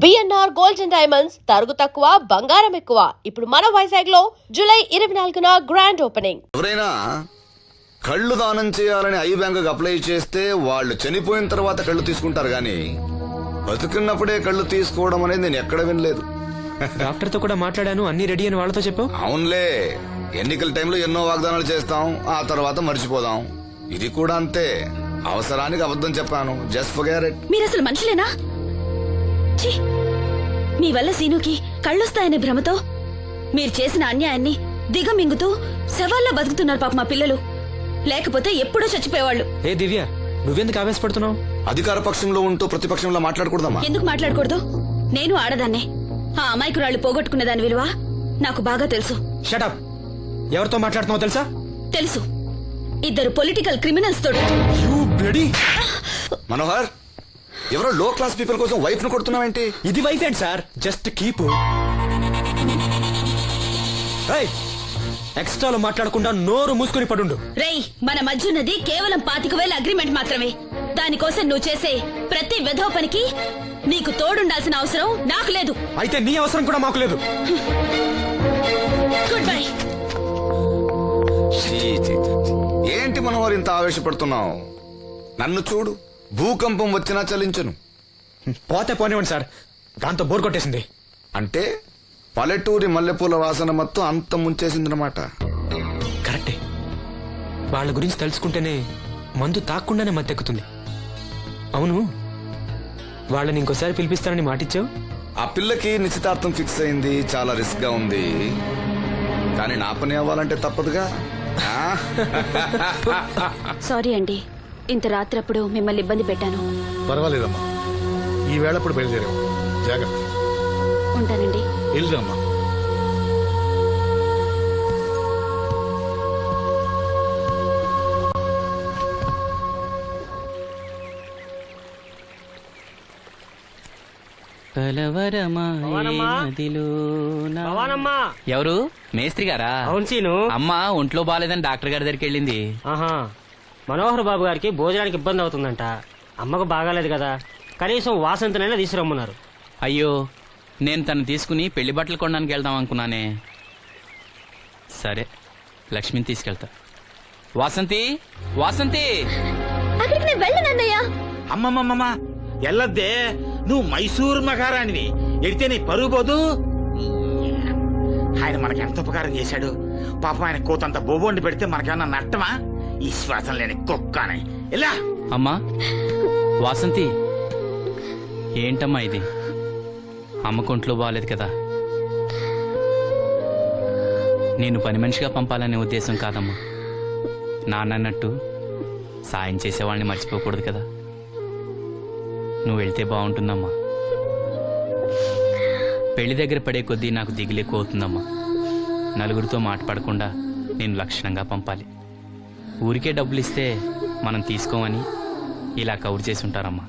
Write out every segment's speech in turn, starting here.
BNR gold and diamonds తరుగు తక్కువ బంగారం ఎక్కువ. ఇప్పుడు మన వైజాగ్ లో జూలై 24న గ్రాండ్ ఓపెనింగ్. ఎవరైనా కళ్ళు దానం చేయాలని ఐ బ్యాంక్ అప్లై చేస్తే వాళ్ళు చనిపోయిన తర్వాత కళ్ళు తీసుకుంటారు గాని బతుకున్నప్పుడే కళ్ళు తీసుకోవడం అనేది నేను ఎక్కడ వినలేదు. డాక్టర్ తో కూడా మాట్లాడాను, అన్ని రెడీ అని వాళ్ళతో చెప్పావు. అవునులే, ఎన్నికల టైంలో ఎన్నో వాగ్దానాలు చేస్తాం, ఆ తర్వాత మర్చిపోదాం. ఇది కూడా అంతే, అవసరానికి అబద్ధం చెప్పాను. Just forget it. మీరు అసలు మనుషులేనా? ఛీ! మీ వల్ల సీనుకి కళ్ళొస్తాయనే భ్రమతో మీరు చేసిన అన్యాయాన్ని దిగమింగుతూ శవాల్లో బతుకుతున్నారు పాప మా పిల్లలు. లేకపోతే ఎప్పుడో చచ్చిపోయేవాళ్ళు. ఏ దివ్య, నువ్వెందుకు ఆవేశపడుతున్నావు? అధికార పక్షంలో ఉంటూ ప్రతిపక్షంలో మాట్లాడకూడదమ్మా. ఎందుకు మాట్లాడకూడదు? నేను ఆడదాన్నే. ఆ అమాయకురాళ్ళు పోగొట్టుకునే దాని విలువ నాకు బాగా తెలుసు. షటప్. ఎవరితో మాట్లాడుతున్నావు తెలుసా? తెలుసు. ఇద్దరు పొలిటికల్ క్రిమినల్స్ తోటి. మనోహర్, ఎవరో లో క్లాస్ పీపుల్ కోసం వైఫ్ ను కొడుతున్నావేంటి? ఇది వైఫ్ ఏంటి సార్? Just keep. ఎక్స్ట్రాలో మాట్లాడకుండా నోరు మూసుకుని పడుండు. రేయ్, మన మధ్య ఉన్నది కేవలం 25,000 అగ్రిమెంట్ మాత్రమే. దానికోసం నువ్వు చేసే ప్రతి వెధవ పనికి నీకు తోడుండాల్సిన అవసరం నాకు లేదు. అయితే నీ అవసరం కూడా మాకు లేదు. Good bye. ఏంటి మనోహర్ ఇంత ఆవేశపడుతున్నావు? నన్ను చూడు, భూకంపం వచ్చినా చలించను. పోతే పోనివ్వండి సార్, దాంతో బోర్ కొట్టేసింది. అంటే పల్లెటూరి మల్లెపూల వాసన మొత్తం అంత ముంచేసిందనమాట. కరెక్టే. వాళ్ళ గురించి తెలుసుకుంటేనే మందు తాక్కుండానే మత్తెక్కుతుంది. అవును, వాళ్ళని ఇంకోసారి పిలిపిస్తానని మాటిచ్చావు. ఆ పిల్లకి నిశ్చితార్థం ఫిక్స్ అయింది, చాలా రిస్క్ గా ఉంది. కానీ నా పని అవ్వాలంటే తప్పదుగా. సారీ అండి, ఇంత రాత్రప్పుడు మిమ్మల్ని ఇబ్బంది పెట్టాను. పర్వాలేదమ్మా, ఈ వేళప్పుడు బయలుదేరావు. జాగ్రత్త. ఉంటానండి. వెళ్దామా. ఎవరు? మేస్త్రి గారా? అవును సీను. అమ్మ ఒంట్లో బాగాలేదని డాక్టర్ గారి దగ్గరికి వెళ్ళింది. ఆహా, మనోహర్ బాబు గారికి భోజనానికి ఇబ్బంది అవుతుందంట. అమ్మకు బాగాలేదు కదా, కనీసం వాసంతనైనా తీసుకురమ్మన్నారు. అయ్యో, నేను తను తీసుకుని పెళ్లి బట్టలు కొనడానికి వెళ్దాం అనుకున్నానే. సరే, లక్ష్మిని తీసుకెళ్తా. వాసంతి, వాసంతి! అమ్మమ్మమ్మ, ఎల్లద్దే, నువ్వు మైసూరు మహారాణివి. ఎడితే నీ పరుగు పోదు. ఆయన మనకి ఎంత ఉపకారం చేశాడు పాపం. ఆయన కోతంత బొబొండి పెడితే మనకేమన్నా నట్టమా? ఈ శ్వాసం లేని కుక్కనే. ఇలా అమ్మా వాసంతి, ఏంటమ్మా ఇది? అమ్మకుంట్లో బాగాలేదు కదా. నేను పని మనిషిగా పంపాలనే ఉద్దేశం కాదమ్మా. నాన్నన్నట్టు సాయం చేసేవాళ్ళని మర్చిపోకూడదు కదా. నువ్వు వెళ్తే బాగుంటుందమ్మా. పెళ్లి దగ్గర పడే కొద్దీ నాకు దిగులు ఎక్కువ అవుతుందమ్మా. నలుగురితో మాట పడకుండా నేను లక్షణంగా పంపాలి. ఊరికే డబ్బులు ఇస్తే మనం తీసుకోమని ఇలా కవర్ చేసి ఉంటారమ్మా.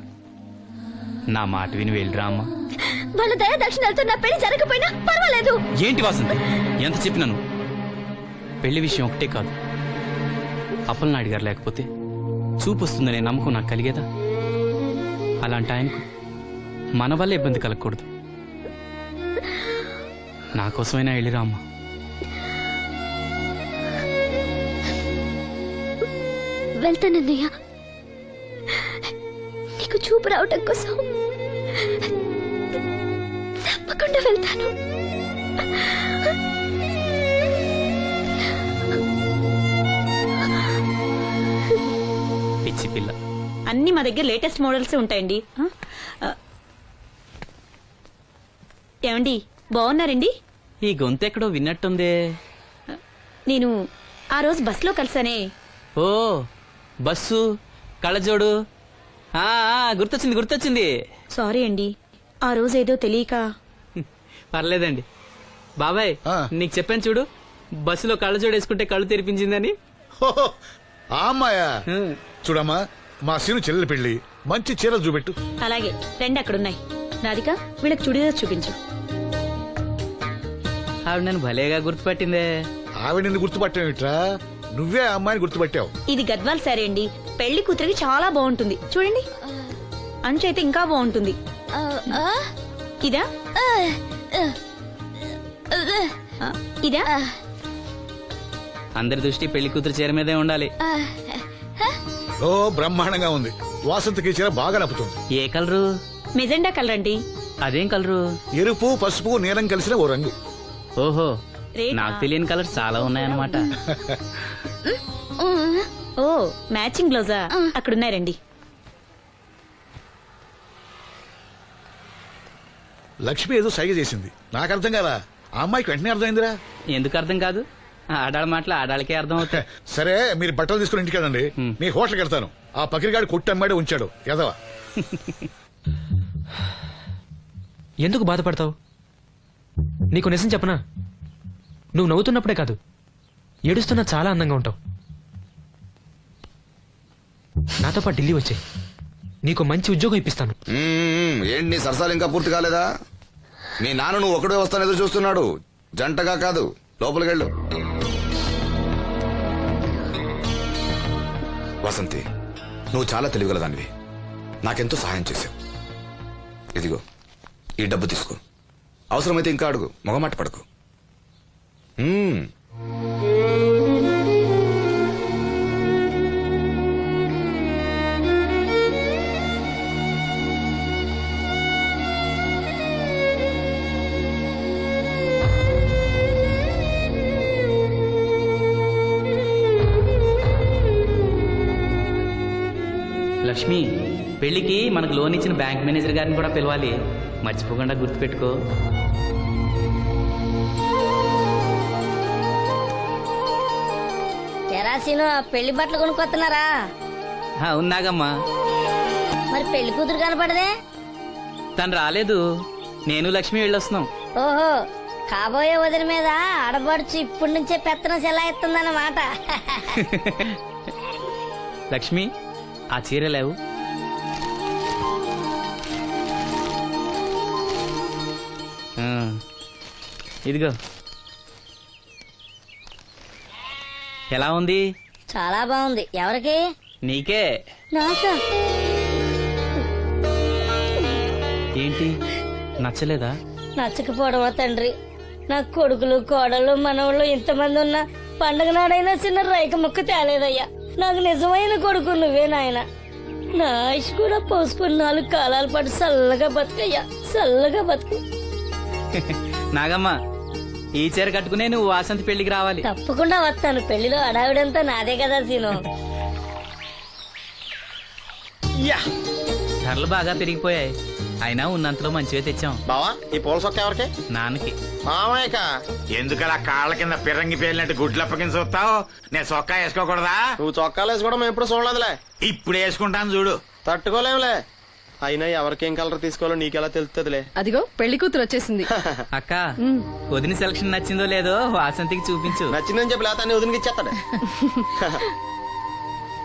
నా మాట విని వెళ్ళిరా అమ్మా. వాళ్ళ దయ దక్షిణాలతో నా పెళ్లి జరగకపోయినా పర్వాలేదు. ఏంటి వాసంతి, ఎంత చెప్పినాను? పెళ్లి విషయం ఒకటే కాదు, అప్పలనాయుడు గారు లేకపోతే చూపు వస్తుందనే నమ్మకం నాకు కలిగేదా? అలాంటి ఆయనకు మన వల్ల ఇబ్బంది కలగకూడదు. నా కోసమైనా వెళ్ళిరా అమ్మా. వెళ్తానన్నయ్య, నీకు చూపు రావటం కోసం తప్పకుండా వెళ్తాను. పిచ్చి పిల్ల. అన్ని మా దగ్గర లేటెస్ట్ మోడల్స్ ఉంటాయండి. ఏమండి, బాగున్నారండి? ఈ గొంతు ఎక్కడో విన్నట్టుందే. నేను ఆ రోజు బస్సులో కలిసానే. ఓ, బస్సు, కళ్ళజోడు. గుర్తొచ్చింది గుర్తొచ్చింది. సారీ అండి, ఆ రోజు ఏదో తెలియక. పర్లేదండి బాబాయ్, నీకు చెప్పాను చూడు, బస్సులో కళ్ళజోడు వేసుకుంటే కళ్ళు తెరిపించిందని. ఆ అమ్మాయా? చూడమ్మా, మా సీను చెల్లెలి పెళ్లి, మంచి చీరలు చూపెట్టు. అలాగే, రెండు అక్కడున్నాయి. రాధిక, వీళ్ళకి చుడిదార్ చూపించు. ఆవిడ నన్ను భలేగా గుర్తుపట్టిందే. ఆవిడ నిన్ను గుర్తుపట్టావిట్రా? నువ్వే ఆ అమ్మాయిని గుర్తుపట్టావు. ఇది గద్వాల్ సారీ అండి, పెళ్లి కూతురికి చాలా బాగుంటుంది. చూడండి, అంచు అయితే ఇంకా బాగుంటుంది. ఇదా ఇదా అందరి దృష్టి పెళ్లి కూతురు చీర మీదే ఉండాలి. ఓ బ్రహ్మాండంగా ఉంది. వాసంతికి చీర బాగా నప్పుతుంది. ఏ కలరు? మెజెండా కలర్ అండి. అదేం కలరు? ఎరుపు, పసుపు, నీలం కలిసిన ఓ రంగు. ఓహో, రేటా? నాకు తెలియని కలర్స్ చాలా ఉన్నాయన్నమాట. ఓ మ్యాచింగ్ బ్లౌజా? అక్కడున్నాయి రండి. లక్ష్మి ఏదో సైగ చేసింది, నాకు అర్థం కాదా. ఆ అమ్మాయికి వెంటనే అర్థమైందిరా. ఎందుకు అర్థం కాదు? ఆడాళ్ళ మాటలు ఆడాళ్ళకే అర్థం అవుతాయి. సరే మీరు బట్టలు తీసుకుని ఇంటికి వెళ్ళండి. నీ హోటల్కి వెళ్తాను. ఆ పకిరిగాడు కొట్టి అమ్మాడే ఉంచాడు ఎదవా. ఎందుకు బాధపడతావు? నీకు నిజం చెప్పనా, నువ్వు నవ్వుతున్నప్పుడే కాదు, ఏడుస్తున్నా చాలా అందంగా ఉంటావు. నాతో పాటు ఢిల్లీ వచ్చాయి, నీకు మంచి ఉద్యోగం ఇప్పిస్తాను. ఏంటి నీ సరసాలు ఇంకా పూర్తి కాలేదా? మీ నాన్న నువ్వు ఒకడే వస్తాను ఎదురు చూస్తున్నాడు, జంటగా కాదు. లోపలికెళ్ళు. వసంతి, నువ్వు చాలా తెలివిగలదానివి. నాకెంతో సహాయం చేశావు. ఇదిగో ఈ డబ్బు తీసుకో. అవసరమైతే ఇంకా అడుగు, మొగమాట పడకు. లక్ష్మి, పెళ్లికి మనకు లోన్ ఇచ్చిన బ్యాంక్ మేనేజర్ గారిని కూడా పిలవాలి. మర్చిపోకుండా గుర్తుపెట్టుకో. తెరాసీను పెళ్లి బట్టలు కొనుక్కొస్తున్నారా? ఉన్నాగమ్మా. మరి పెళ్లి కూతురు కనపడదే? తను రాలేదు, నేను లక్ష్మి వెళ్ళొస్తున్నాం. ఓహో, కాబోయే వదిన మీద ఆడబడుచు ఇప్పటి నుంచే పెత్తనం సెలాయిస్తుందన్నమాట. లక్ష్మి, ఆ చీర లేవు. ఇదిగో. ఎలా ఉంది? చాలా బాగుంది. ఎవరికి? నీకే. నాకా? ఏంటి, నచ్చలేదా? నచ్చకపోవడమా తండ్రి? నా కొడుకులు, కోడళ్ళు, మనవాళ్ళు ఇంతమంది ఉన్నా పండగ నాడైనా చిన్న రైక ముక్క తేలేదయ్యా. నాకు నిజమైన కొడుకు నువ్వే నాయన. నా ఆయుష్ కూడా పోసుకుని 4 కాలాల పాటు చల్లగా బతుకయ్యా, చల్లగా బతుకు. నాగమ్మ, ఈ చీర కట్టుకునే నువ్వు వాసంతి పెళ్లికి రావాలి. తప్పకుండా వస్తాను. పెళ్లిలో అడావిడంతా నాదే కదా సీను. ధరలు బాగా పెరిగిపోయాయి, అయినా ఉన్నంతలో మంచిగా తెచ్చాం. బావా, ఈ పూల సొక్క ఎవరికి? నాన్నకి. మామయ్యక. ఎందుకలా కాళ్ళ కింద పిరంగి పేలినట్టు గుడ్లు అప్పకింద చూస్తావు? నేను చొక్కా వేసుకోకూడదా? నువ్వు చొక్కాలు వేసుకోవడం మేము ఎప్పుడు చూడలేదులే. ఇప్పుడు వేసుకుంటాను చూడు. తట్టుకోలేములే. అయినా ఎవరికేం కలర్ తీసుకోవాలో నీకెలా తెలుస్తుందిలే. అదిగో పెళ్లి కూతురు వచ్చేసింది. అక్క, వదిన సెలక్షన్ నచ్చిందో లేదో వాసంతికి చూపించు. నచ్చిందని చెప్పి లేత వదిలికి ఇచ్చేస్తాడు.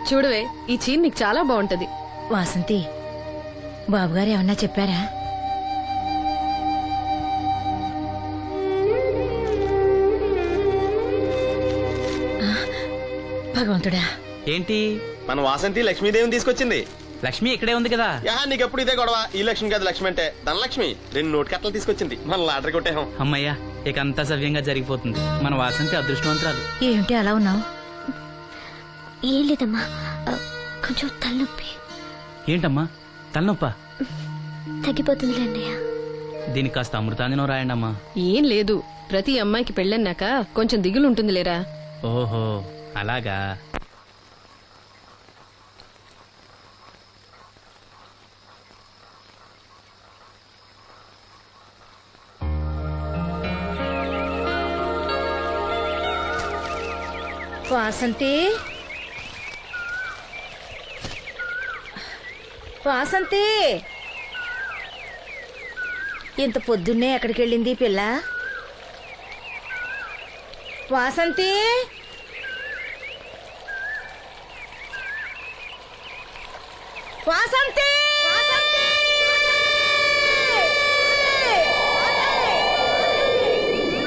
చూడవే, ఈ చీర నీకు చాలా బాగుంటది. వాసంతి, బాబుగారు ఏమన్నా చెప్పారా? భగవంతుడా. ఏంటి? మన వాసంతి లక్ష్మీదేవిని తీసుకొచ్చింది. లక్ష్మి ఇక్కడే ఉంది కదా. యా, నీకెప్పుడు ఇదే గొడవ. ఈ లక్ష్మి కాదు, లక్ష్మి అంటే ధనలక్ష్మి. 2 నోటు కట్టలు తీసుకొచ్చింది. మన లాటరీ కొట్టేహం. అమ్మయ్యా, ఇక అంతా సవ్యంగా జరిగిపోతుంది. మన వాసంతి అదృష్టవంతురాలు. ఏమిటి అలా ఉన్నావు? ఏం లేదమ్మా, కొంచెం తలనొప్పి. ఏంటమ్మా, తలనొప్పా? తగ్గిపోతుంది అన్నయ్య. దీనికి కాస్త అమృతాంజనం రాయండి అమ్మా. ఏం లేదు, ప్రతి అమ్మాయికి పెళ్ళన్నాక కొంచెం దిగులు ఉంటుంది లేరా. ఓహో, అలాగా. వాసంతి, వాసంతి, ఇంత పొద్దున్నే ఎక్కడికి వెళ్ళింది పిల్ల? వాసంతి, వాసంతి, వాసంతి,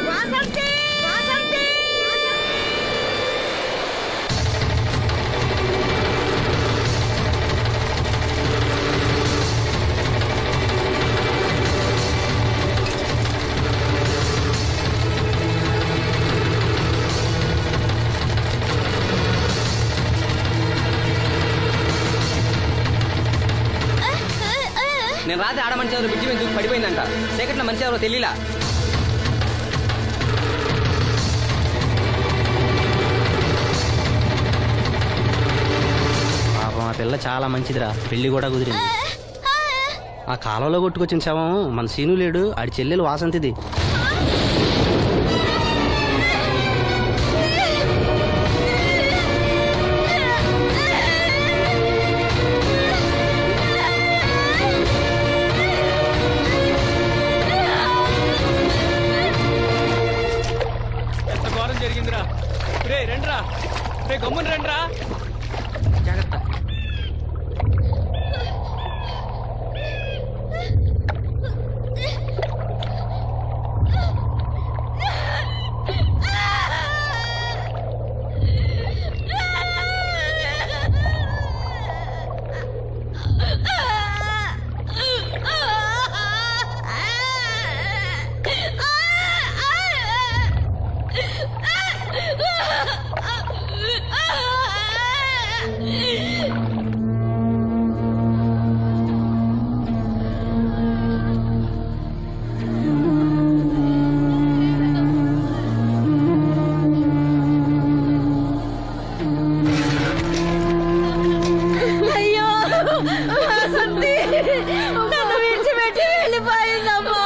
వాసంతి. రాత్రి ఆడ మనిషి ఎవరు బ్రిడ్జి మీద దూకి పడిపోయిందంట. చీకట్లో మనిషి ఎవరో తెలియలా. పాపం ఆ పిల్ల చాలా మంచిదిరా, పెళ్లి కూడా కుదిరింది. ఆ కాలంలో కొట్టుకొచ్చిన శవం మన సీను లేడు, ఆడి చెల్లెలు వాసంతిది. ఎంత ఘోరం జరిగిందిరా. రే రండ్రా, రే గమ్మున రండ్రా. జాగ్రత్త. అయ్యో వాసంతి నన్ను విడిచిపెట్టి వెళ్ళిపోయిందమ్మా.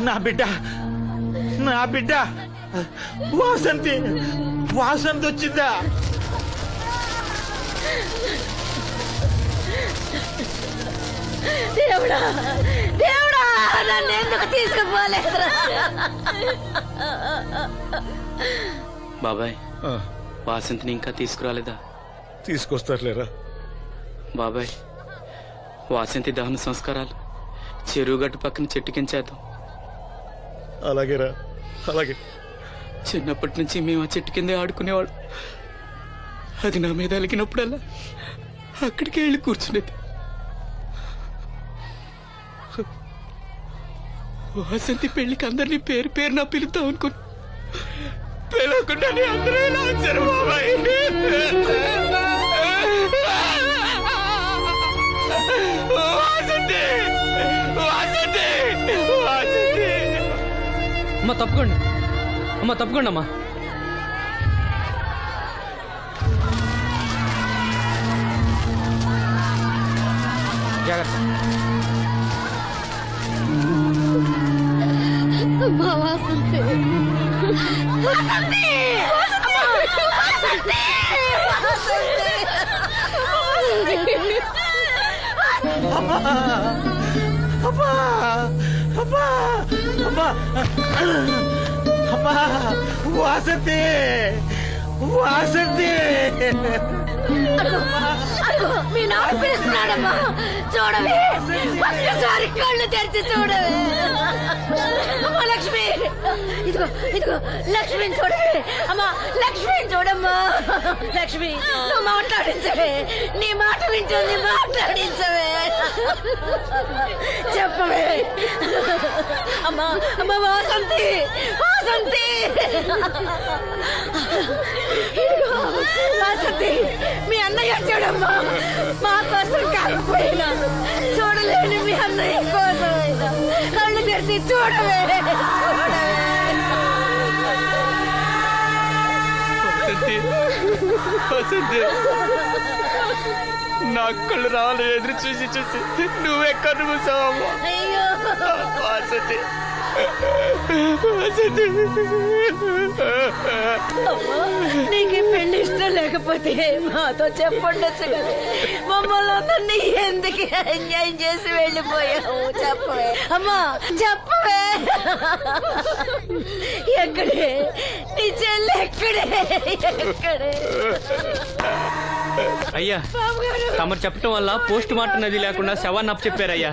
నా బిడ్డ, నా బిడ్డ వాసంతి, వాసంతి వచ్చిందా? దేవుడా దేవుడా నన్ను ఎందుకు తీసుకుపోలేదురా? బాబాయ్, వాసంతిని ఇంకా తీసుకురాలేదా? తీసుకొస్తారులేరా. బాబాయ్, వాసంతి దహన సంస్కారాలు చెరువు గట్టు పక్కన చెట్టు కించేద్దాం. అలాగేరా, అలాగే. చిన్నప్పటి నుంచి మేము ఆ చెట్టు కిందే ఆడుకునేవాడు. అది నా మీద అలిగినప్పుడల్లా అక్కడికే వెళ్ళి కూర్చునేది. వాసంతి పెళ్లికి అందరినీ పేరు పేరున పిలుద్దాం అనుకుని పిలవకుండానే అందరూ ఇలా వచ్చారు బాబాయ్. వాసంతి, వాసంతి, వాసంతి. అమ్మ తప్పుకోండి, అమ్మ తప్పుకోండి అమ్మా. జాగ్రత్త. అమ్మా వాసంతి వాసంతి వాసంతి అమ్మా, అమ్మా, అమ్మా, అమ్మా, అమ్మా, వాసంతి, వాసంతి. అదిగో మీ నాన్న పిలుస్తున్నాడమ్మా. చూడవే, ఒక్కసారి కళ్ళు తెరిచి చూడవే. అమ్మా లక్ష్మి, ఇదిగో ఇదిగో లక్ష్మిని చూడవే. అమ్మా లక్ష్మిని చూడమ్మా. లక్ష్మి, నువ్వు మాట్లాడించవే. నీ మాట వింటుంది, మాట్లాడించవే. చెప్పవే. అమ్మా అమ్మా వాసంతి, వాసంతి. ఇదిగో వాసంతి, మీ అన్నయ్య చూడమ్మా. మా కోసం కాకపోయినా చూడలేని మీ అన్నయ్య కోసమైనా కళ్ళు తెరిచి చూడవే, చూడవే. వసంతి, నా కళ్ళు రావాలి ఎదురు చూసి చూసి నువ్వెక్కడ మూసావమ్మా. అయ్యో వసంతి, వసంతి. అమ్మా, నీకు పెళ్లి ఇష్టం లేకపోతే మాతో చెప్పండొచ్చు కదా. మమ్మల్ని అందరినీ ఎందుకు ఎంజాయ్ చేసి వెళ్ళిపోయావు? చెప్పవే అమ్మా, చెప్పవే. ఎక్కడే నీ చెల్లి? ఎక్కడే ఎక్కడే? అయ్యా, తమరు చెప్పటం వల్ల పోస్ట్ మార్టం నది లేకుండా శవాన్ని అప్పచెప్పారయ్యా.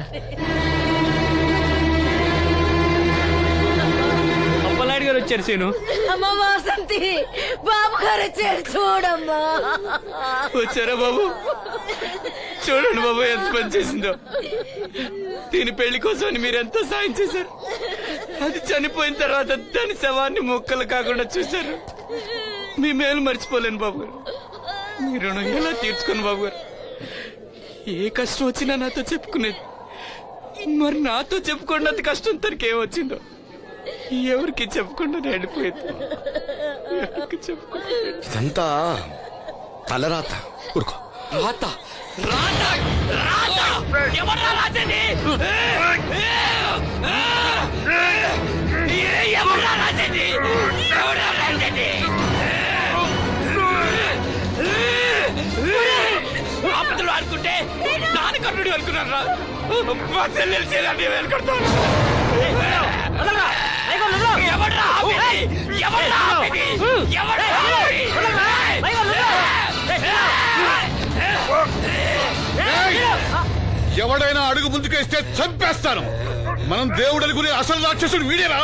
అప్పలాడి గారు వచ్చారు సీను. అమ్మ వాసంతి, బాబు గారు వచ్చారు చూడమ్మా. వచ్చారా బాబు? చూడండి బాబు ఎంత పని చేసిందో. దీని పెళ్లి కోసం మీరు ఎంతో సాయం చేశారు. అది చనిపోయిన తర్వాత దాని శవాన్ని ముక్కలు కాకుండా చూశారు. మీ మేలు మర్చిపోలేను బాబు గారు. మీ రుణం ఎలా తీర్చుకోను బాబు గారు. ఏ కష్టం వచ్చినా నాతో చెప్పుకునేది. మరి నాతో చెప్పుకున్నంత కష్టం తనకి ఏమొచ్చిందో ఎవరికి చెప్పకుండా వెళ్ళిపోయింది. ఎవరికి చెప్పకుండా ఇదంతా తలరాత. ఊరుకో. రాత రాత రాత ఎవరా రాజని? ఎవరా రాజని? ఎవరా రాజని? ఆపదలు ఆడుకుంటే నాన్న కర్ణుడు అనుకున్నారా? మా చెల్లెలు చేయాలని వెళ్ళుకుంటాను. ఎవడ్రా ఆపేది? ఎవడ్రా ఆపేది? ఎవడ్రా ఆపేది? ఎవడైనా అడుగు ముందుకేస్తే చంపేస్తాను. మనం దేవుడు అనుకునే అసలు రాక్షసుడు వీడేరా?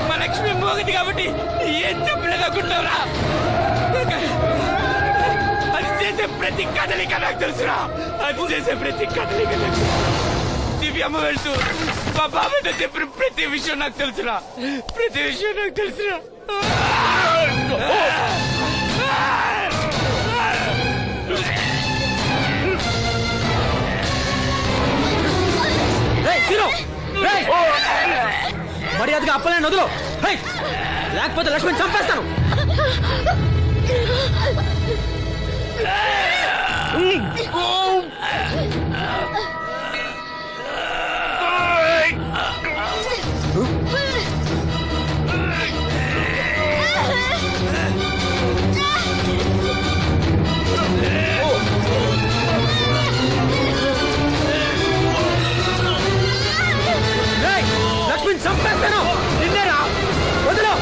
మా లక్ష్మి మోగది కాబట్టి ఏం చెప్పలేదనుకుంటారా? అది చేసే ప్రతి కదలిక నాకు తెలుసురా. అది చేసే ప్రతి కదలిక నాకు దివ్యమ్మ వెళ్తూ మా బాబాయ్తో చెప్పిన ప్రతి విషయం నాకు తెలుసురా. ప్రతి విషయం నాకు తెలుసురా. మర్యాదగా అప్పలేని వదులు, లేకపోతే లక్ష్మణ్ చంపేస్తాను. లక్ష్మణ్ చంపేస్తాను. నిన్నేరా వదులు.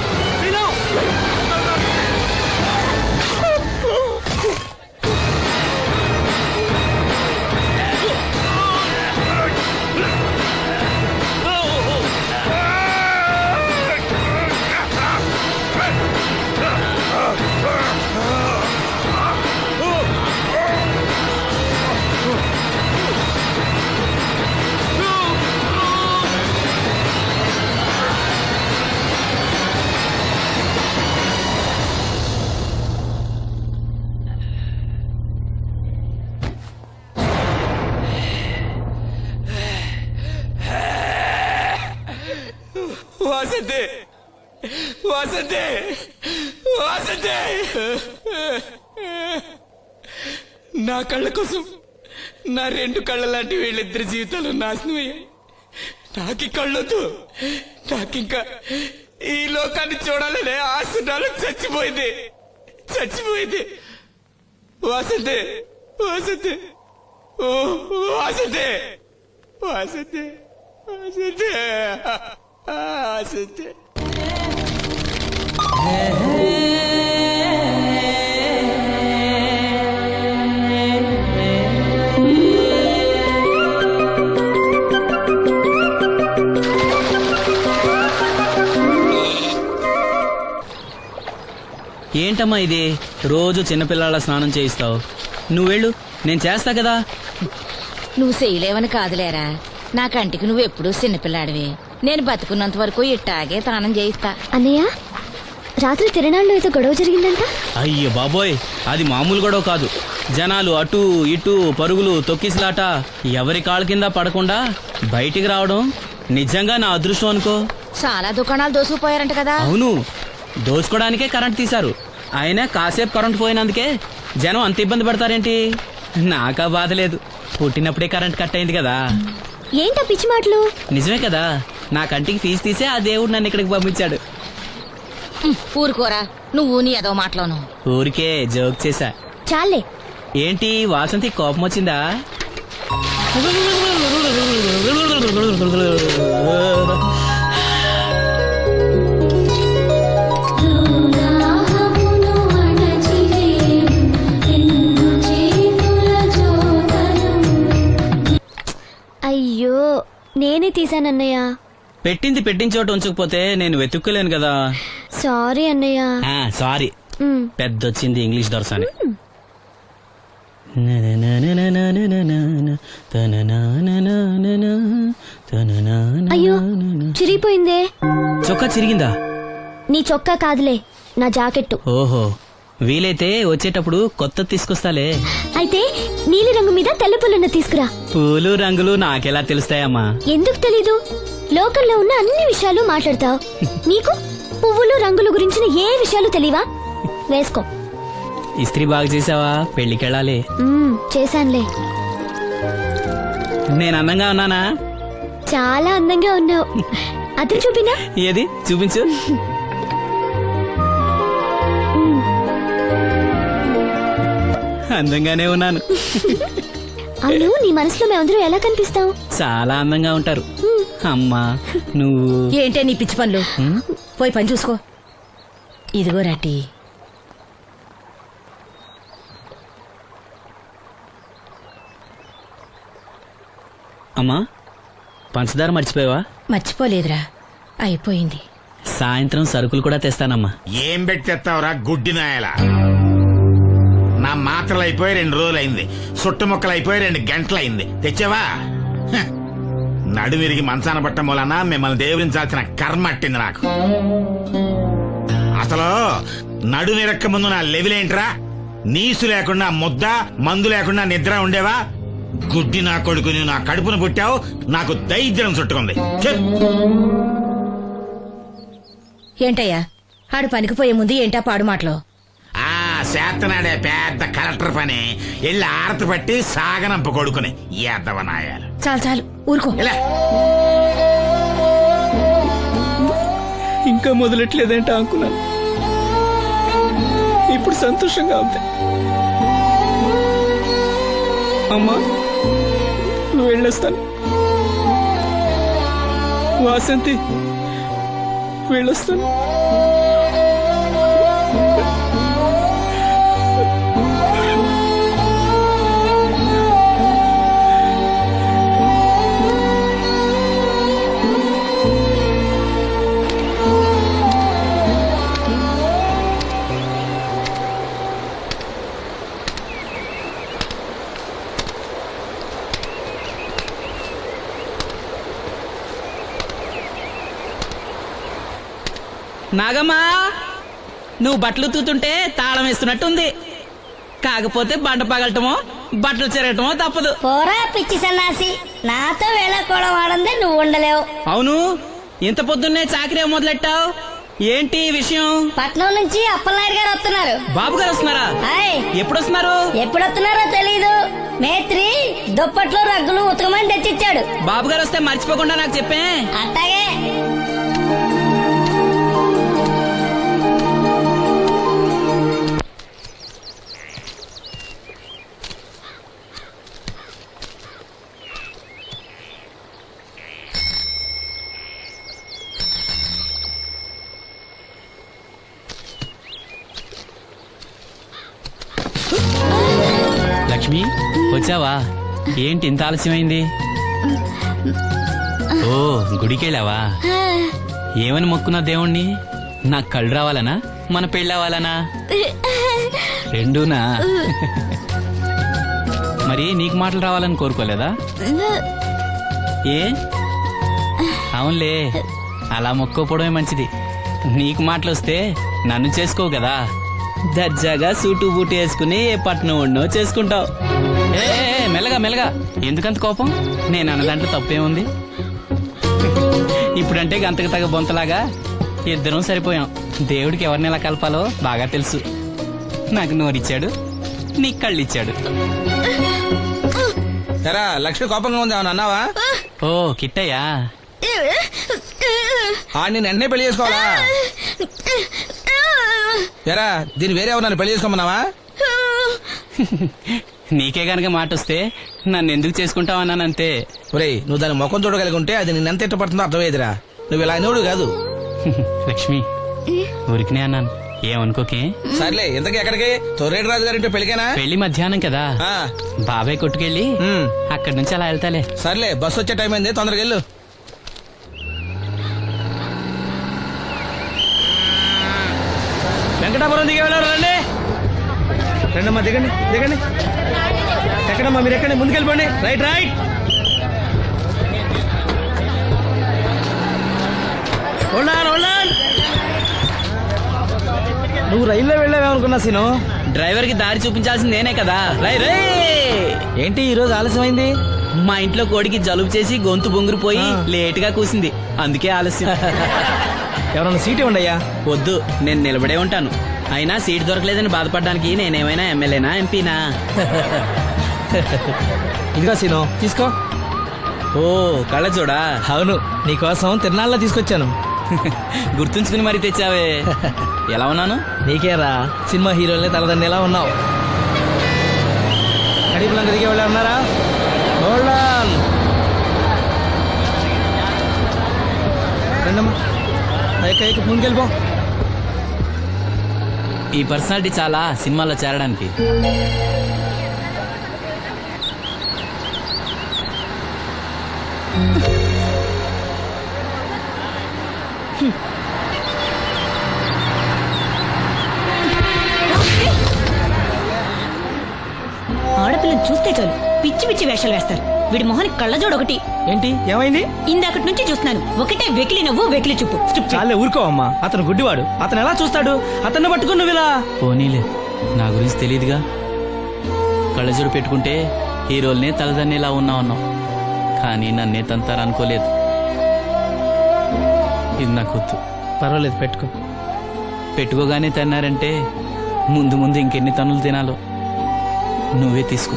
వాసంతే వాసంతే వాసంతే నా కళ్ళ కోసం నా రెండు కళ్ళ లాంటి వీళ్ళిద్దరి జీవితాలు నాశనమయ్యాయి. నాకి కళ్ళొద్దు. నాకింకా ఈ లోకాన్ని చూడాలనే ఆశ నాలో చచ్చిపోయింది. చచ్చిపోయింది. వాసంతే వాసంతే ఓ వాసంతే వాసంతే వాసంతే వాసంతే. ఏంటమ్మా ఇది? రోజు చిన్నపిల్లల స్నానం చేయిస్తావు. నువ్వెళ్ళు, నేను చేస్తా కదా. నువ్వు చేయలేవని కాదులేరా, నా కంటికి నువ్వు ఎప్పుడూ చిన్నపిల్లాడివి. నేను బతుకున్నంత వరకు ఇట్టాగే తానం చేయిస్తా. అన్నయ్య, రాత్రి తిరణాల్లో ఏదో గొడవ జరిగిందంట. అయ్యో బాబోయ్, అది మామూలు గొడవ కాదు. జనాలు అటు ఇటు పరుగులు, తొక్కిసలాట. ఎవరి కాళ్ళ కింద పడకుండా బయటికి రావడం నిజంగా నా అదృష్టం అనుకో. చాలా దుకాణాలు దోసుకుపోయారంట కదా. అవును, దోచుకోవడానికే కరెంట్ తీశారు. అయినా కాసేపు కరెంట్ పోయినందుకే జనం అంత ఇబ్బంది పడతారేంటి? నాకా బాధ లేదు, పుట్టినప్పుడే కరెంట్ కట్ అయింది కదా. ఏంటా పిచ్చి మాటలు? నిజమే కదా, నా కంటికి ఫీజు తీసే ఆ దేవుడు నన్ను ఇక్కడికి పంపించాడు. ఊరుకోరా, నువ్వు నీ ఏదో మాటలోను. ఊరికే జోక్ చేశా. చాలే. ఏంటి వాసంతి కోపం వచ్చిందా? అయ్యో, నేనే తీసానన్నయ్య. పెట్టింది పెట్టిన చోట ఉంచకపోతే నేను వెతుక్కోలేను కదా. సారీ అన్నయ్య. సారీ. పెద్దొచ్చింది ఇంగ్లీష్ దొరసాని. అయ్యో చిరిగిపోయిందే. చొక్కా చిరిగిందా? నీ చొక్కా కాదులే, నా జాకెట్టు. ఓహో, వీలైతే వచ్చేటప్పుడు కొత్త తీసుకొస్తాలే. అయితే నీలి రంగు మీద తెల్ల పుల్లన్న తీసుకురా. పూలు రంగులు నాకెలా తెలుస్తాయమ్మా? ఎందుకు తెలీదు? లోకల్లో ఉన్న అన్ని విషయాలు మాట్లాడతావు. నీకు పువ్వులు రంగుల గురించిన ఏ విషయాలు తెలియవా? వేసుకో. ఇస్త్రీ బాగా చేసావా? పెళ్లికెళ్ళాలి. చేశానులే. నేను అందంగా ఉన్నానా? చాలా అందంగా ఉన్నావు. అతను చూపినా? ఏది చూపించు. అందంగానే ఉన్నాను. అవును, నీ మనసులో మేమందరూ ఎలా కనిపిస్తావు? చాలా అందంగా ఉంటారు. అమ్మా నువ్వు ఏంటే నీ పిచ్చి పనులు? పోయి పని చూసుకో. ఇదిగో రాటి. అమ్మా, పంచదార మర్చిపోయావా? మర్చిపోలేదురా, అయిపోయింది. సాయంత్రం సరుకులు కూడా తెస్తానమ్మా. ఏం పెట్టేస్తావురా గుడ్డి నాయల? నా మాత్రలు అయిపోయి 2 రోజులైంది, సుట్టుముక్కలు అయిపోయి 2 గంటలైంది. తెచ్చావా? హ. నడుమిరిగి మంచాన పట్ట మూలన మిమ్మల్ని దేవుడించాల్సిన కర్మ అట్టింది నాకు. అసలు నడుమిరక్క ముందు నా లెవెలేంట్రా? నీసు లేకుండా ముద్ద, మందు లేకుండా నిద్ర ఉండేవా? గుడ్డి నా కొడుకు, నువ్వు నా కడుపును పుట్టావు, నాకు దైద్యం చుట్టుకుంది. ఏంటయ్యా ఆడు పనికి పోయే ముందు ఏంటా పాడు మాటలో? ఆ చేతనాడే పెద్ద కలెక్టర్ పని ఎల్లి ఆరతి పట్టి సాగనంప కొడుకుని ఎద్దవనాయాలు. చాలు చాలు ఊరుకో. ఇంకా మొదలెట్లేదంటే అనుకున్నాను. ఇప్పుడు సంతోషంగా ఉంది. అమ్మా నువ్వు వెళ్ళొస్తాను. వాసంతి వెళ్ళొస్తాను. నాగమ్మా, నువ్వు బట్టలు తూతుంటే తాళం వేస్తున్నట్టుంది. కాకపోతే బండ పగలటమో బట్టలు చెరగటమో తప్పదు. పోరా పిచ్చి సన్నాసి, నాతో వేళకోవడం వాడందే నువ్వు ఉండలేవు. అవును, ఇంత పొద్దున్నే చాకరీ మొదలెట్టావు, ఏంటి విషయం? పట్నం నుంచి అప్పలనాయుడు గారు వస్తున్నారు. బాబు గారు వస్తున్నారా? ఎప్పుడు వస్తున్నారు? ఎప్పుడు వస్తున్నారో తెలీదు. మేత్రి దుప్పట్లు రగ్గులు ఉతకమని తెచ్చిచ్చాడు. బాబు గారు వస్తే మర్చిపోకుండా నాకు చెప్పే. అట్టాగే. లక్ష్మి వచ్చావా? ఏంటి ఇంత ఆలస్యమైంది? ఓ గుడికెళ్ళావా? ఏమని మొక్కున్నా దేవుణ్ణి? నాకు కళ్ళు రావాలనా, మన పెళ్ళవాలనా? రెండూనా? మరి నీకు మాటలు రావాలని కోరుకోలేదా? ఏ అవునులే, అలా మొక్కోపోవడమే మంచిది. నీకు మాటలు వస్తే నన్ను చేసుకోవు కదా. దర్జాగా సూటు బూటు వేసుకుని ఏ పట్నం ఉండో చేసుకుంటావు. ఏ మెల్లగా మెల్లగా, ఎందుకంత కోపం? నేను అన్నదాంట్లో తప్పేముంది? ఇప్పుడంటే గంతకు తగ్గ బొంతలాగా ఇద్దరం సరిపోయాం. దేవుడికి ఎవరిని ఎలా కలపాలో బాగా తెలుసు. నాకు నోరిచ్చాడు, నీకు కళ్ళు ఇచ్చాడు. లక్ష్మి కోపంగా ఉంది, ఏమన్నా అన్నావా? ఓ కిట్టయ్యా, నేను వెంటనే పెళ్లి చేసుకోవాలా? ఎరా దీన్ని వేరే ఎవరు పెళ్లి చేసుకోమన్నావా? నీకే గనక మాట వస్తే నన్ను ఎందుకు చేసుకుంటావన్నానంతే. ఒరేయ్, నువ్వు దాని ముఖం చూడగలిగి ఉంటే అది నిన్నెంత ఇష్టపడుతుందో అర్థమయ్యేదిరా. నువ్వు ఇలా అయినోడు కాదు. లక్ష్మి ఊరికినే అన్నాను, ఏమనుకోకే. సర్లే, ఇంతకీ ఎక్కడికి? తొర్రేడు రాజు గారింటే పెళ్ళికేనా? పెళ్లి మధ్యాహ్నం కదా, బాబాయ్ కొట్టుకెళ్ళి అక్కడి నుంచి అలా వెళ్తాలే. సర్లే, బస్సు వచ్చే టైం అయింది, తొందరగా వెళ్ళు. వెంకటాపురం దిగే వెళ్ళారు. రండి రండమ్మా, దిగండి దిగండి. ఎక్కడమ్మా మీరు? ఎక్కండి, ముందుకెళ్ళిపోండి. Right right. నువ్వు రైల్లో వెళ్ళావేమనుకున్నా సీను. డ్రైవర్ కి దారి చూపించాల్సింది నేనే కదా. రై రే ఏంటి ఈ రోజు ఆలస్యమైంది? మా ఇంట్లో కోడికి జలుబు చేసి గొంతు బొంగురుపోయి లేట్ గా కూసింది, అందుకే ఆలస్యం. ఎవరన్నా సీట్ ఇవ్వండి అయ్యా. వద్దు, నేను నిలబడే ఉంటాను. అయినా సీట్ దొరకలేదని బాధపడడానికి నేనేమైనా ఎమ్మెల్యేనా ఎంపీనా? ఇదిగో సీను తీసుకో. ఓ కళ్ళజోడా? అవును, నీకోసం తిరునాళ్ళ తీసుకొచ్చాను. గుర్తుంచుకుని మరి తెచ్చావే. ఎలా ఉన్నాను? నీకేరా సినిమా హీరోలే తలదండి ఎలా ఉన్నావు. కడిపులంక దిగే వాళ్ళు ఉన్నారా? రండమ్మా, ముందుకెళ్ళిపో. ఈ పర్సనాలిటీ చాలా సినిమాలో చేరడానికి. ఆడపిల్లని చూస్తే చాలు పిచ్చి పిచ్చి వేషాలు వేస్తారు. వీడి మొహానికి కళ్ళజోడు ఒకటి. ఏంటి ఏమైంది? ఇందాకటి నుంచి చూస్తున్నాను, ఒకటే వెకిలి నవ్వు వెకిలి చూపు. చాలే ఊరుకో అమ్మా, అతను గుడ్డివాడు. అతను ఎలా చూస్తాడు? అతన్ని పట్టుకుని నువ్వు ఇలా. పోనీలే, నా గురించి తెలియదుగా. కళ్ళజోడు పెట్టుకుంటే హీరోల్నే తలదన్నేలా ఉన్నావు, కానీ నన్నే తంతారనుకోలేదు. ఇది నాకు వద్దు. పర్వాలేదు పెట్టుకో. పెట్టుకోగానే తన్నారంటే ముందు ముందు ఇంకెన్ని తన్నులు తినాలో. నువ్వే తీసుకో.